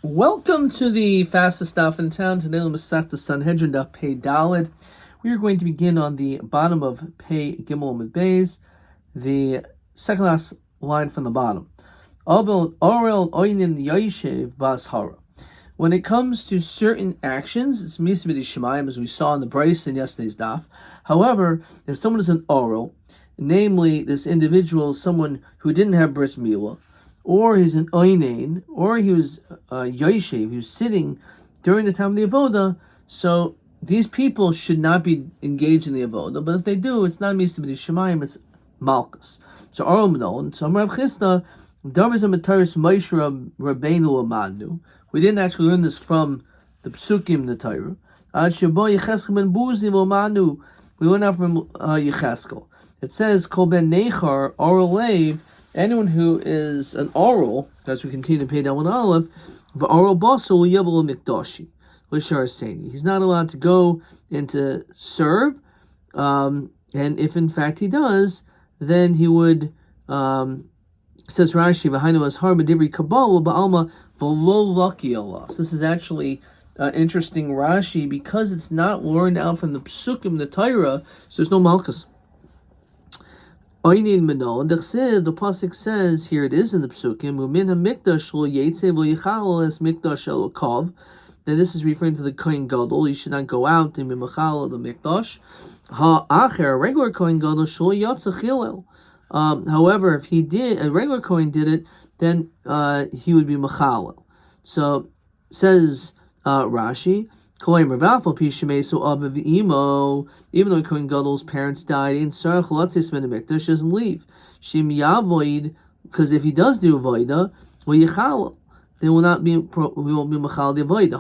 Welcome to the fastest daf in town. Today we'll start the Sanhedrin daf Pei Daled. We are going to begin on the bottom of Pei Gimel Amud Beis, the second last line from the bottom. When it comes to certain actions, it's Misa B'Dishamayim, as we saw in the Bryce in yesterday's daf. However, if someone is an oral, namely this individual is someone who didn't have bris milah, or he's an oinain, or he was yoshev, he was sitting during the time of the avoda, so these people should not be engaged in the avoda, but if they do, it's not Misa B'Dishamayim, it's malchus. So Aral Menon, so Rav Chisda, Davos HaMataris Moshe Rabbeinu Amanu. We didn't actually learn this from the Psukim in the Torah. Ad Shebo Yecheskel ben Buzi Amanu. We learned out from Yecheskel. It says, Kol ben Nechar, Oral Lev, anyone who is an oral, as we continue to pay down one olive, oral basel yavel mikdashi l'shar seni. He's not allowed to go and to serve, and if in fact he does, then he would. Says Rashi, "V'hainu as har medivri kabbalah ba'alma v'lo lucky Allah." So this is actually interesting Rashi because it's not learned out from the Psukim, the Torah, so there's no malchus. Oinin Menon, the pasuk says here it is in the Psukim, Umin hamikdash lo yetze v'yichal es mikdash el kov. Then this is referring to the Kohen Gadol. He should not go out and be machal the mikdash. Ha'acher, regular Kohen Gadol shlo yotze chilel. However, if he did, a regular Kohen did it, then he would be machal. So says Rashi. Even though Kohen Gadol's parents died, he doesn't leave. Because if he does do avoida, they will not be. We won't be machal the avoida.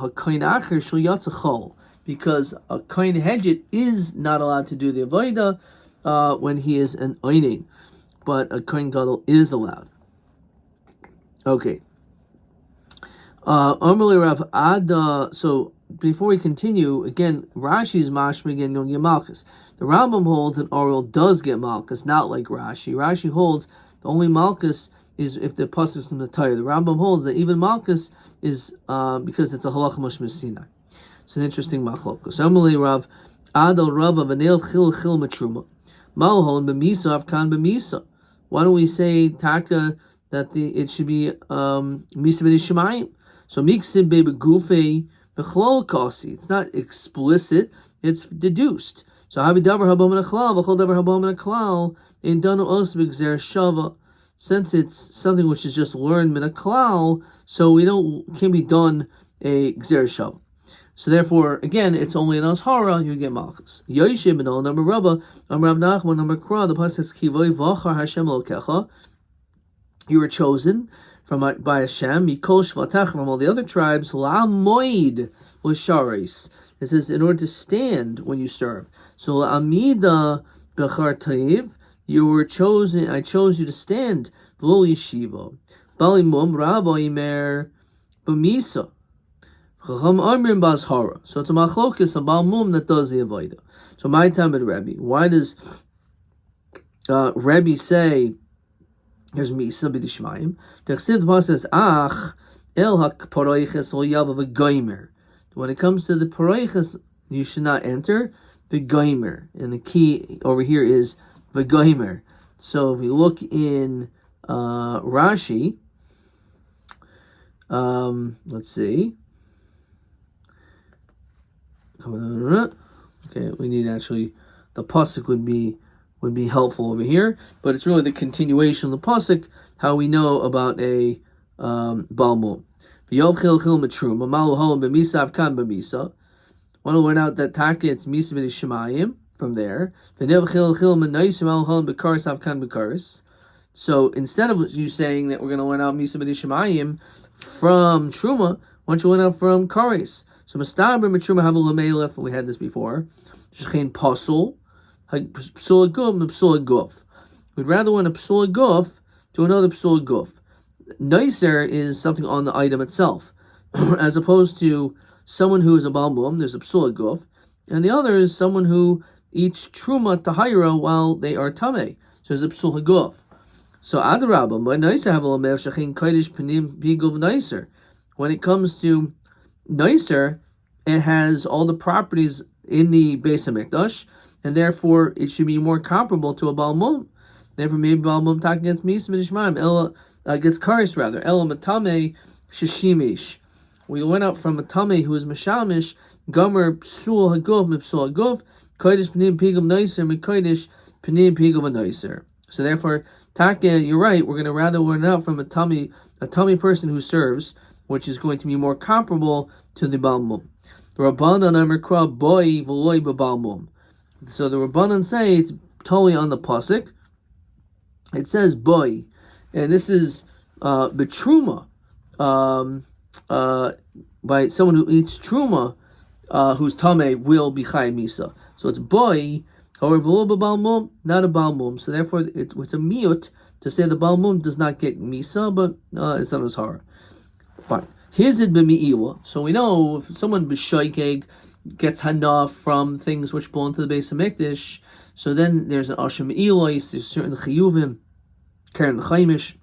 Because a kohen hedget is not allowed to do the avoida when he is an oinin, but a kohen gadol is allowed. Okay. So before we continue, again, Rashi's mashma again don't get malchus. The Rambam holds an oral does get malchus, not like Rashi. Rashi holds the only malchus is if the pasuk is from the Torah. The Rambam holds that even malchus is because it's a halacha mashma Sinai. It's an interesting machlokas. Amalei Rav Adal Rav Avanel Chil Chil Matruma Malhol B'Misa Avkan B'Misa. Why don't we say taka that it should be Misa B'Dishamayim? So Miksib Be'Begufei. It's not explicit, it's deduced. So since it's something which is just learned min haklal, so can't be done a gzer shava. So therefore, again, it's only an ashara, you get malchus. Yoshim and all number Rabba, Rav Nachman, number Kra, the pasuk says Kivoi v'achar Hashem Elokecha. You were chosen by Hashem, Mikol Shvatach, from all the other tribes, La'amoid l'sharis. It says, in order to stand when you serve. So La'amida b'char ta'iv, you were chosen, I chose you to stand, V'lo yeshiva. Balimum Rabbi Imer b'misa. Chacham Amrim b'azhara. So it's a machlokas, a balmum that does the avodah. So my time at Rabbi. Why does Rabbi say, here's Misa B'Dishmayim. The pasuk says, Ach el ha'paroiches lo yava v'goimer. When it comes to the paroiches, you should not enter v'goimer. And the key over here is v'goimer. So if we look in Rashi, let's see. Okay, we need actually, the pasuk would be helpful over here, but it's really the continuation of the pasuk, how we know about a balmum. Want to learn out that taka it's Misa B'Dishamayim from there. So instead of you saying that we're going to learn out Misa B'Dishamayim from Truma, why don't you learn out from Kares? So Mastaber Truma have a lamelef, we had this before. Shechein Pasul. We'd rather want a psula guf to another psula guf. Nicer is something on the item itself, as opposed to someone who is a balmum, there's a psula guf, and the other is someone who eats truma tahira while they are tameh. So there's a psula guf. So adarabba, but nicer have a lamer shechin kodesh panim bigov nicer. when it comes to Noiser, it has all the properties in the Beis HaMikdash, and therefore it should be more comparable to a Baal Mum. Therefore, maybe Baal Mum talking against Misa B'Dishmaim, against Karis rather. Ela Matame Shishimish. We went out from a Tame who is Mashamish, Gomer Psul Hagov, Mipsul Hagov, Kodesh Pnim Pigam Noiser, Mikodesh Pnim Pigam Noiser. So therefore, Taka, you're right, we're going to rather learn out from a tummy person who serves, which is going to be more comparable to the Baal Mum. The Rabbanan Amerkra Boy V'loy B'Baal Mum. So the Rabbanan say it's totally on the pasuk. It says boy, and this is betruma by someone who eats truma, whose tame will be chay misa. So it's boy. However, below Baal Mum, not a Baal Mum. So therefore, it's a miut to say the Baal Mum does not get misa, but it's not as hard. Fine. Hizid b'mi'iwa. So we know if someone b'shoikeg gets hanaf from things which belong to the Beis HaMikdash, so then there's an asher me'ilois, there's certain chiyuvim, karen chaimish.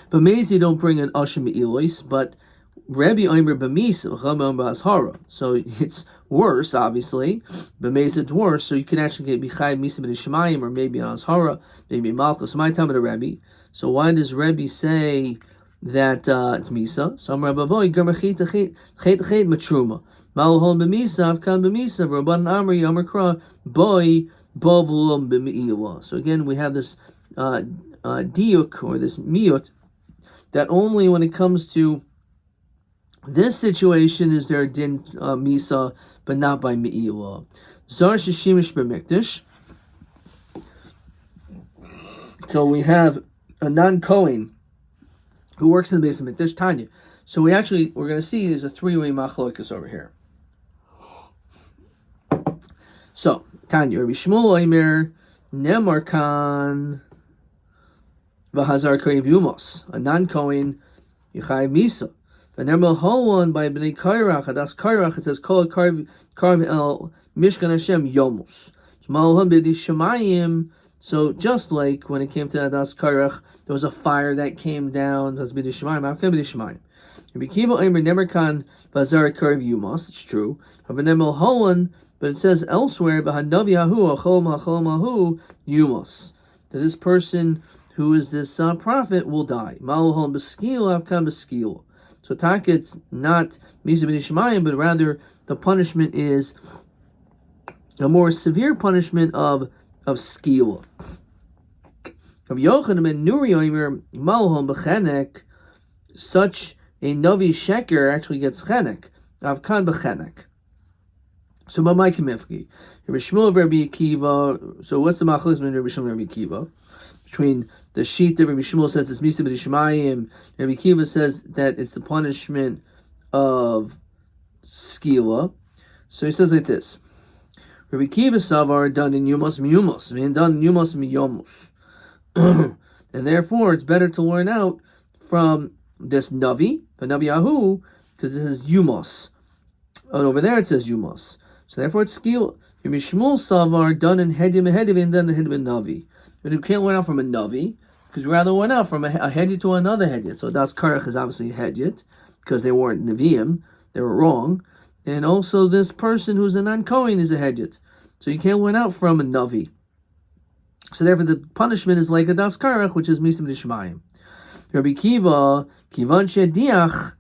But maybe don't bring an asher me'ilois, but Rabbi Omer b'misa, Chama b'ashara. So it's worse, obviously. B'mesa it's worse, so you can actually get b'chai misa b'nishamayim, or maybe an ashara, maybe malchus. My time of the Rabbi. So why does Rabbi say that it's misa? So I'm Rabbi Boy gamachit chet matruma. Malhol b'misa, avkan b'misa. Rabban Amri Amar Kra Boy bavulum b'mi'iwa. So again, we have this diuk or this miut that only when it comes to this situation is there din misa, but not by me'ilah. Zar shishimish b'mikdash. So we have a non-Kohen who works in the Beis HaMikdash, Tanya. So we're going to see there's a three-way machlokas over here. So Tanya, Rabbi Shmuel Omer Nemar Kan v'Hazar Kohen Yumos, a non-Kohen Yichai Misa. The number whole one by Bnei Kairach, Hadas Kairach, it says Kol Karv El Mishkan Hashem Yomus. So Malhum B'di Shemayim. So just like when it came to Hadas Kairach, there was a fire that came down. That's B'di Shemayim. How can B'di Shemayim? Rabbi Kiva Omer Nemerkan Bazar Karv Yumas. It's true. Havanemel Holan, but it says elsewhere B'Hanavi Hahu Achol Hahu Yumas. That this person who is this prophet will die. Malhum B'Skil Avkan B'Skil. So taka, it's not misa b'nishamayim, but rather the punishment is a more severe punishment of skila. Of Yochanan ben Nuri Omer malhom b'chenek, such a navi sheker actually gets chenek. Avkan b'chenek. So b'may kemefki. Rabbi Shmuel Rabbi Akiva. So what's the machlokes between Rabbi Shmuel and Rabbi Akiva? Between the sheet that Rabbi Shmuel says it's misa b'nishamayim, Rabbi Akiva says that it's the punishment of skila. So he says like this: Rabbi Akiva savar done in yumos miyumos, I mean done in yumos miyomus, and therefore it's better to learn out from this navi, the navi Yahu, because this is yumos, and over there it says yumos. So therefore it's skila. Rabbi Shmuel savar done in hedim and done in hedim navi. But you can't learn out from a navi, because we rather learn out from a hedyot to another hedyot. So das karach is obviously a hedyot, because they weren't neviim, they were wrong. And also this person who's a non-kohen is a hedyot. So you can't learn out from a navi. So therefore the punishment is like a das karach, which is misim d'shmayim. Rabbi Kiva, kivan shediach,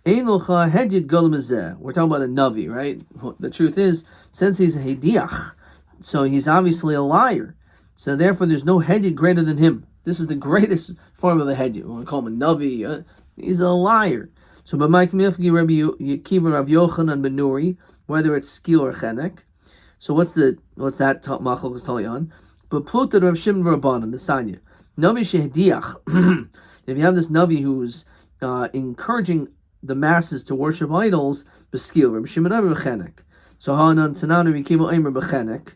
einocha hedyot golem hazeh. We're talking about a navi, right? The truth is, since he's a hediach, so he's obviously a liar. So therefore, there's no hedyot greater than him. This is the greatest form of a hedyot. We want to call him a navi. He's a liar. So, by my community, Rabbi Akiva, Rav Yochanan ben Nuri, whether it's skil or chenek. So what's that machlokes talyan? But pluta Rav Shimon Rabbanan, the sanya navi shehdiach. If you have this navi who's encouraging the masses to worship idols, b'skil Rav Shimon Rabbi chenek. So hanan tanan Rabbi Akiva Omer b'chenek.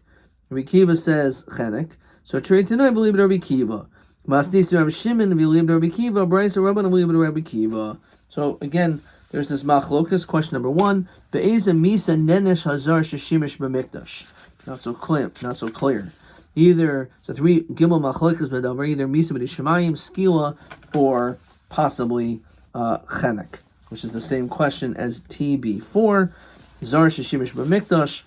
Rabbi Akiva says chenek. So tonight, believe it, Rabbi Akiva. Masnis Rabbi Shimon, believe it, Rabbi Akiva. Bryce Rabban, believe it, Rabbi Akiva. So again, there's this machlokas. Question number 1: Be'eza misa nenesh hazar sheshimish b'mikdash. Not so clear. Either so 3 gimel machlokas, but either misa b'nishamayim, skila, or possibly chenek. which is the same question as TB4, Zar Shishimish B'Mikdash.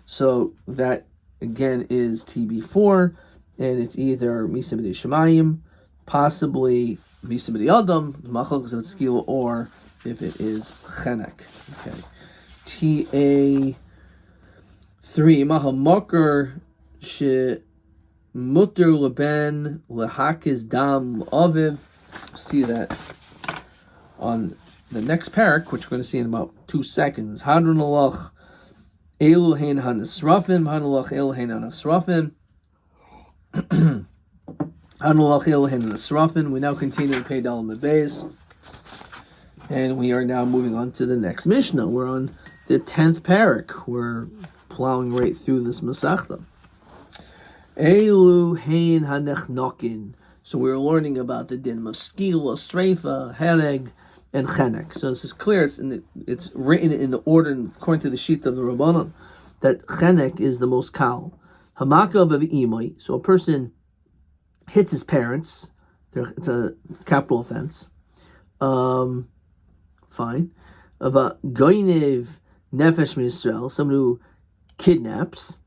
So that again is TB4, and it's either Misa B'Di Shemayim, possibly Misa B'Di Adam, Machlokes of Tzkil, or if it is Chenek. Okay. TA3, Mahamakar She Mutter Leben Lehakiz Dam Aviv. See that on the next parak, which we're going to see in about 2 seconds. Hadron Alach Elu Hein Hanisrafim, Hanalach Elu Hein Hanisrafim. Hanalach Elu Hein Hanisrafim. We now continue to pay Dalam Beis. And we are now moving on to the next Mishnah. We're on the 10th parak. We're plowing right through this Masechta. Elu Hein Hanechnokin. So we're learning about the din of skila, streifa, hereg, and chenek. So this is clear. It's written in the order according to the sheet of the Rabbanon that chenek is the most kal. Hamakav of imoi. So a person hits his parents. It's a capital offense. Fine. Of a goinev nefesh Yisrael, someone who kidnaps,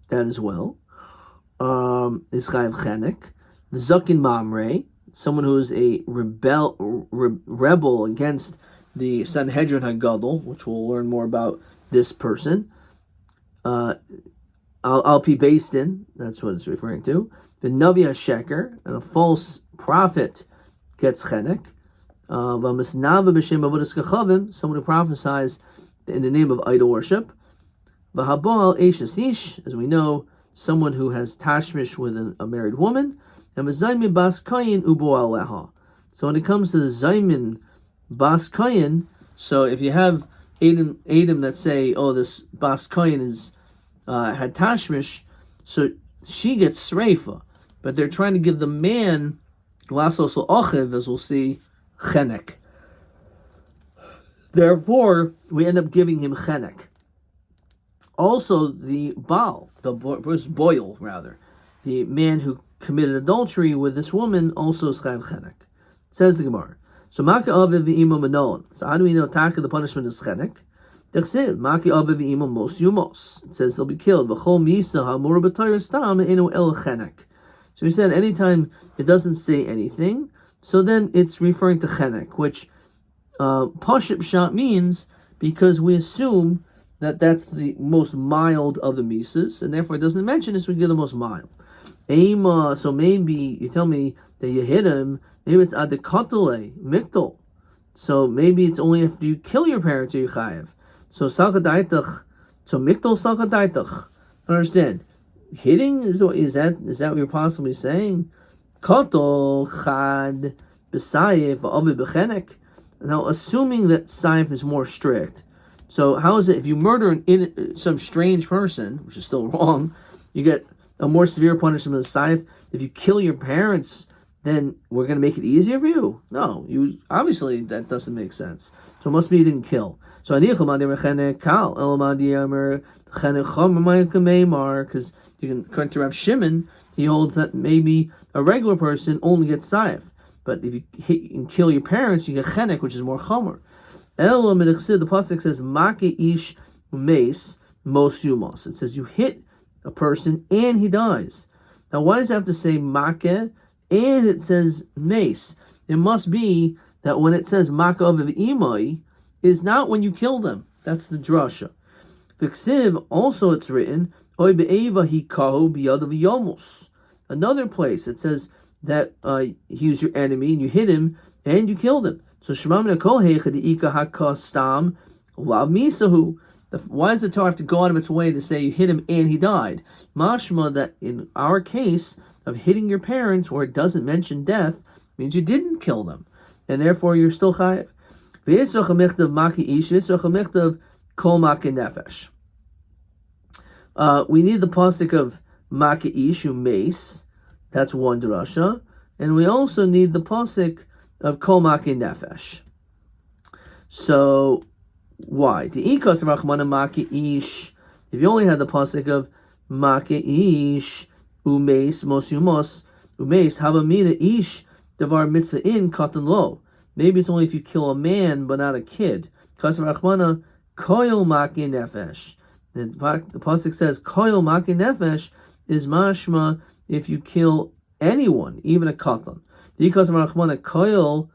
that as well. Is chayav chenek. Zakin Mamre, someone who is a rebel against the Sanhedrin Hagadol, which we'll learn more about this person. Alpi Basin, that's what it's referring to. The Navi HaSheker, and a false prophet gets chenek. V'misnava b'shem avodas kachavim, someone who prophesies in the name of idol worship. V'habal eishes ish, as we know, someone who has tashmish with a married woman. And Zaymin Bas Kayin Ubo Aleha. So when it comes to the Zaymin Bas Kayin, so if you have Adam that say, oh, this Bas Kayin is had tashmish, so she gets sreifa, but they're trying to give the man lasos ochiv, as we'll see, chenek. Therefore, we end up giving him chenek. Also, the Baal, the boil rather, the man who committed adultery with this woman, also is chayav chenek. Says the Gemara. So maki aviv v'imo manon. So how do we know taka the punishment is chenek? Dechsiv maki aviv v'imo mos yumos. It says they'll be killed. V'chol misa ha'mur b'tayr stam enu el chenek. So we said anytime it doesn't say anything, so then it's referring to chenek, which pashut pshat means because we assume that that's the most mild of the misas, and therefore it doesn't mention this. We give the most mild. Ema, so maybe you tell me that you hit him, maybe it's adekatale, mikdal. So maybe it's only after you kill your parents or you chayav. So salkadaitach, so mikdal salkadaitach. Understand? Hitting is that what you're possibly saying? Katal chad b'sayif avi b'chenek. Now, assuming that sayif is more strict, so how is it if you murder some strange person, which is still wrong, you get a more severe punishment of sayif? If you kill your parents, then we're going to make it easier for you? No, obviously that doesn't make sense. So it must be you didn't kill. So because you can according to Rav Shimon, he holds that maybe a regular person only gets sayif, but if you hit and kill your parents, you get chenek, which is more chomer. The pasuk says make ish mace mos yumos. It says you hit a person and he dies. Now, why does it have to say make and it says mace? It must be that when it says makav of imai is not when you kill them. That's the drasha. V'ksiv, also it's written oy be'eva hikahu biyadav yomus. Another place it says that he was your enemy and you hit him and you killed him. So shemam nekol heicha deika hakastam lav misahu. Why does the Torah have to go out of its way to say you hit him and he died? Mashma, that in our case of hitting your parents, where it doesn't mention death, means you didn't kill them, and therefore you're still chayiv. We need the pasuk of maki ish mace. That's one drasha, and we also need the pasuk of kol maki nefesh. So why? The ikas rachmana maki ish. If you only had the pasuk of maki ish umeis mos yumos umeis havamina ish devar mitzvah in katan lo. Maybe it's only if you kill a man but not a kid. Kasam Rachmana koil maki nefesh. The pasuk says koil maki nefesh is mashma if you kill anyone, even a katan. The kasam Rachmana koil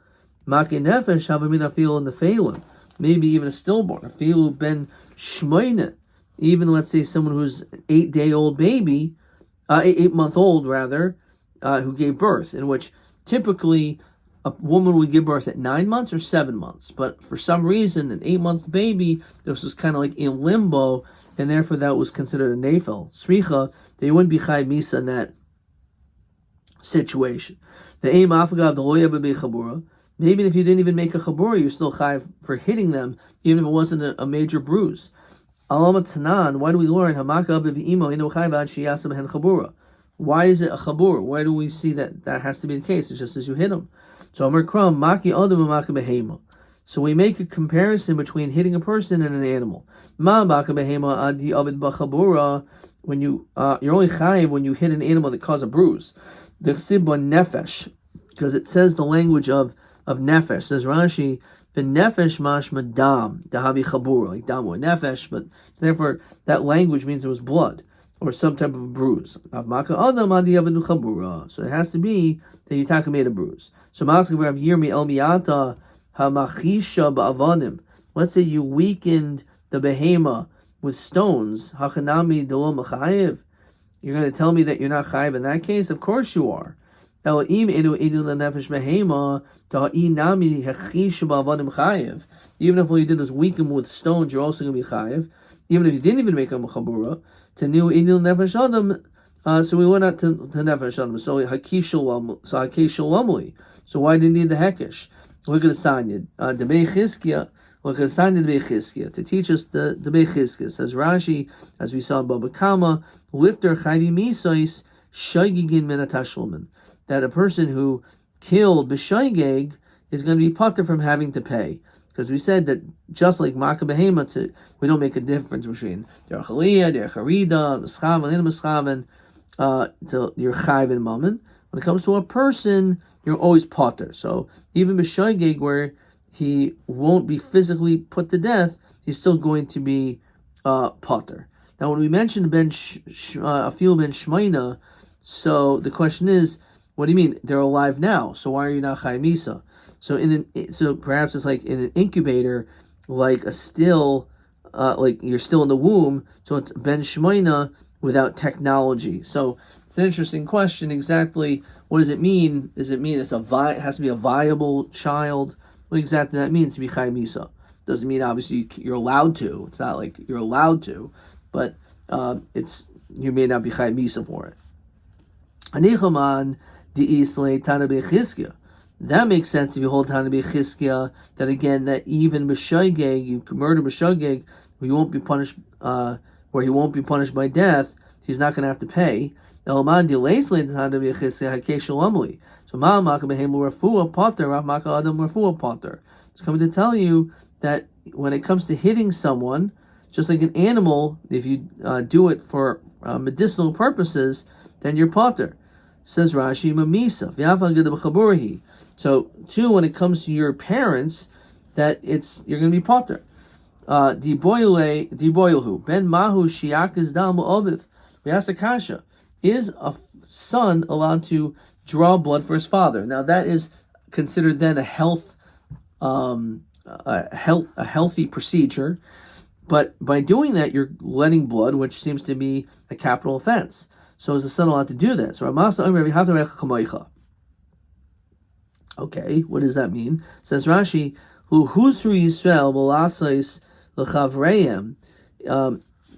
maki nefesh havamina feel in the felim. Maybe even a stillborn, a filu ben shmoina. Even let's say someone who's an 8-day-old baby, 8-month-old rather, who gave birth, in which typically a woman would give birth at 9 months or 7 months. But for some reason, an 8-month baby, this was kind of like in limbo, and therefore that was considered a nefel. Sricha, they wouldn't be chai misa in that situation. The aim afagav the loya bebe chabura. Maybe if you didn't even make a chabura, you're still chai for hitting them, even if it wasn't a major bruise. Alama Tanan, why do we learn Hamaka Bivimo Inu Chayvad Shiyasa Behen Chabura? Why is it a chabura? Why do we see that has to be the case? It's just as you hit him. So Amar Kram, Maki Adam and Maki Behema. So we make a comparison between hitting a person and an animal. Ma Maki Behema Adi Abid Bachabura, when you're only chayiv when you hit an animal that caused a bruise. Dechsibba Nefesh, because it says the language of nefesh. Says Rashi, the nefesh mashma dam, dahavi chabur, like dam or nefesh, but therefore that language means it was blood or some type of bruise. So it has to be that Yitaka made a bruise. So Maskav Rav Yirmi El Miata Hamachisha Ba'avanim. Let's say you weakened the behema with stones. Hachanami Delo Machayev. You're going to tell me that you're not chayiv in that case? Of course you are. Even if all you did was weaken him with stones, you're also going to be chayiv. Even if you didn't even make him a chabura, to new idil nefesh adam. So we went out to nefesh adam. So hakishul lamli. So why did you need the hekesh? Look at the Sanhedrin. The Bechizkiah. Look at the Sanhedrin Bechizkiah to teach us the Bechizkiah. Says Rashi, as we saw in Baba Kama, lifter chayvi misois shaygigin min atashlumin. That a person who killed b'shaygeg is going to be pater from having to pay. Because we said that just like Maka Behema, we don't make a difference between derech aliyah, derech harida, mischaven, and mischaven, to your chayv and mammon. When it comes to a person, you're always pater. So even b'shaygeg, where he won't be physically put to death, he's still going to be pater. Now when we mentioned Afil ben Shmaina, so the question is, what do you mean? They're alive now, so why are you not Chai Misa? So so perhaps it's like in an incubator, like a still, like you're still in the womb, so it's Ben Shmoina without technology. So it's an interesting question. Exactly, what does it mean? Does it mean it has to be a viable child? What exactly that means to be Chai Misa? Doesn't mean obviously you're allowed to. It's not like you're allowed to, but you may not be Chai Misa for it. Anichaman. That makes sense if you hold Tana Bechizkiah, that again, that even b'shaygeg, you can murder b'shaygeg, where he won't be punished by death, he's not going to have to pay. So it's coming to tell you that when it comes to hitting someone, just like an animal, if you do it for medicinal purposes, then you're pater. Says Rashi, Mamisa, v'yafal. So too, when it comes to your parents, that you're going to be pater. Di boilhu ben mahu shiakas dam oviv. We asked the kasha: is a son allowed to draw blood for his father? Now that is considered then a healthy procedure, but by doing that, you're letting blood, which seems to be a capital offense. So is the son allowed to do that? So okay, what does that mean? Says Rashi, Husru Yisrael v'lasais l'chavreim.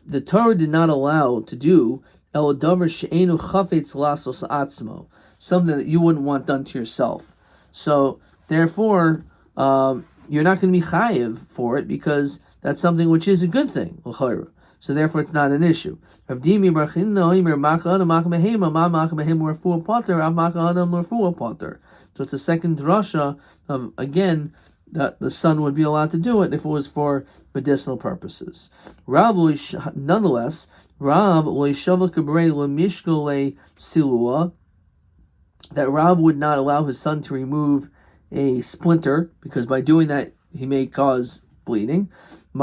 The Torah did not allow to do el davar she'enu chafetz lasos atzmo, something that you wouldn't want done to yourself. So therefore, you're not going to be chayiv for it because that's something which is a good thing. So therefore, it's not an issue. So it's a second drasha of, again, that the son would be allowed to do it if it was for medicinal purposes. Nonetheless, that Rav would not allow his son to remove a splinter, because by doing that he may cause bleeding. He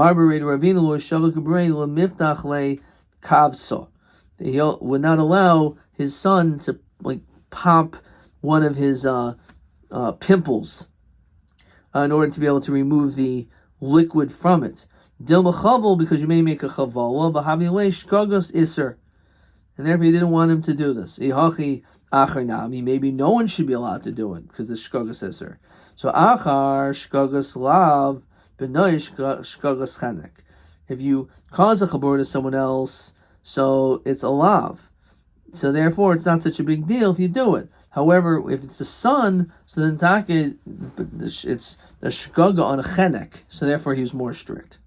would not allow his son to pop one of his pimples in order to be able to remove the liquid from it. Because you may make a chavala, and therefore he didn't want him to do this. Maybe no one should be allowed to do it because the shkogas iser. So achar shkogas lav b'noy shkogas chenek. If you cause a chabur to someone else, so it's a lav. So therefore, it's not such a big deal if you do it. However, if it's a son, so then it's the shkoga on a chenek. So therefore, he was more strict.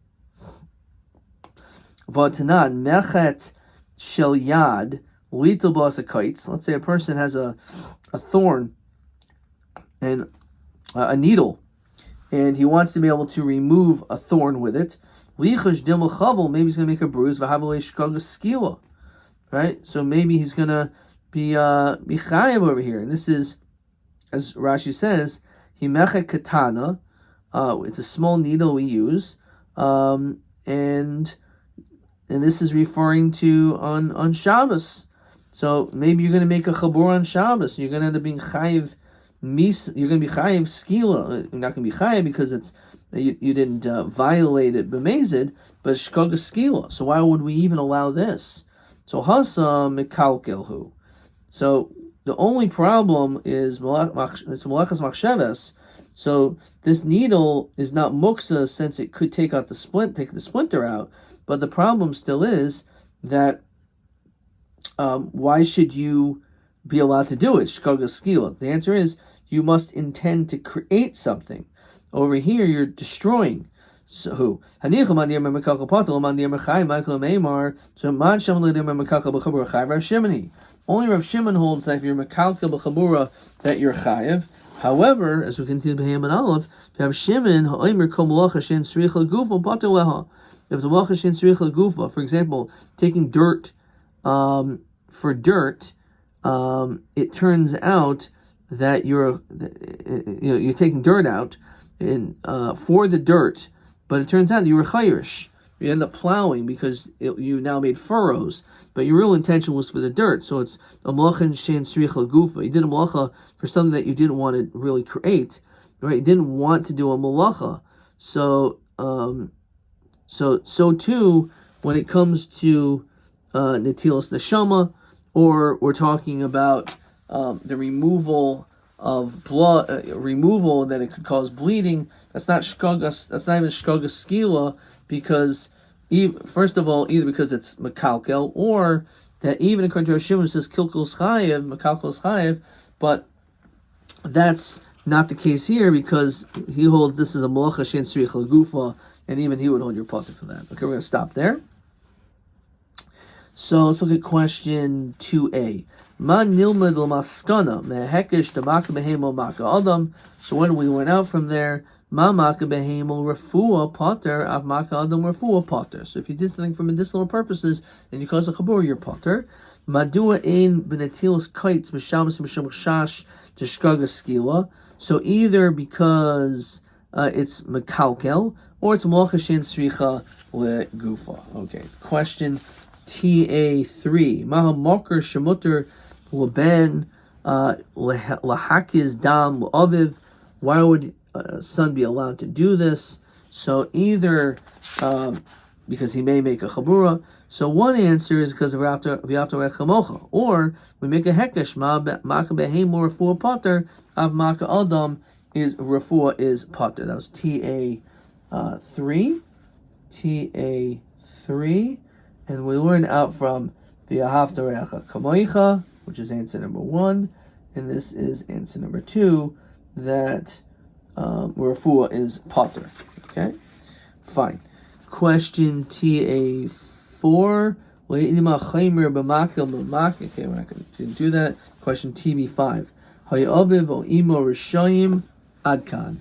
V'tanan mechet shel yad litel b'asakites. Let's say a person has a thorn and a needle, and he wants to be able to remove a thorn with it. Lichash dimel chavel. Maybe he's going to make a bruise. V'havalei shkoga skila. Right. So maybe he's going to be chayav over here, and this is, as Rashi says, himechet katana. It's a small needle we use, and this is referring to on Shabbos. So maybe you're going to make a chabur on Shabbos. You're going to end up being chayiv mis. You're going to be chayiv skila. You're not going to be chayiv because it's you didn't violate it b'mezid, but it's shkoga skila. So why would we even allow this? So hasa mikalkelhu. So the only problem is it's malachas machsheves. So this needle is not muksa since it could take the splinter out. But the problem still is that why should you be allowed to do it? Shkoga skila. The answer is you must intend to create something. Over here, you're destroying. So only Rav Shimon holds that if you're mekalkel b'chabura that you're chayev. However, as we continue Behem and Aleph, Rav Shimon ha'omer kol malacha she'en tzrich l'gufa pater leha. If the malacha she'en tzrich l'gufa, for example, taking dirt for dirt, it turns out that you're taking dirt out for the dirt. But it turns out that you were chayrish. You end up plowing because you now made furrows, but your real intention was for the dirt. So it's a malacha she'en tzrich l'gufa. You did a malacha for something that you didn't want to really create, right? You didn't want to do a malacha. So too when it comes to netilas neshama, or we're talking about the removal of blood, removal that it could cause bleeding. That's not shkogas. That's not even shkogas skila, because first of all, either because it's mekalkel, or that even according to Rav Shimon it says kilkel's chayev, mekalkel's chayev, but that's not the case here because he holds this is a malacha she'en tzrich l'gufa, and even he would hold your potter for that. Okay, we're going to stop there. So let's look at question 2a. Ma nilmad l'maskana mehekesh d'maka behemo maka adam. So when we went out from there, ma maka behemo refuah potter av maka adam refuah potter. So if you did something for medicinal purposes and you cause a chabur, you're potter. Madua ein benetilos kites m'shamas m'sham shash t'shkaga skila. So either because it's mekalkel or it's malacha she'en tzricha legufa. Okay, question TA3. Maha moker shemuter leben lahakiz dam aviv. Why would a son be allowed to do this? So either because he may make a chabura. So one answer is because of v'yafta rechamocha, or we make a hekesh maka behem or refuah potter av maka adam is refuah is potter. That was TA3. And we learn out from the Ahavta Re'acha Kamoicha, which is answer number 1, and this is answer number 2, that refuah is potter. Okay, fine. Question TA4. Okay, we're not going to do that. Question TB5. Hayaviv o imo rishayim adkan.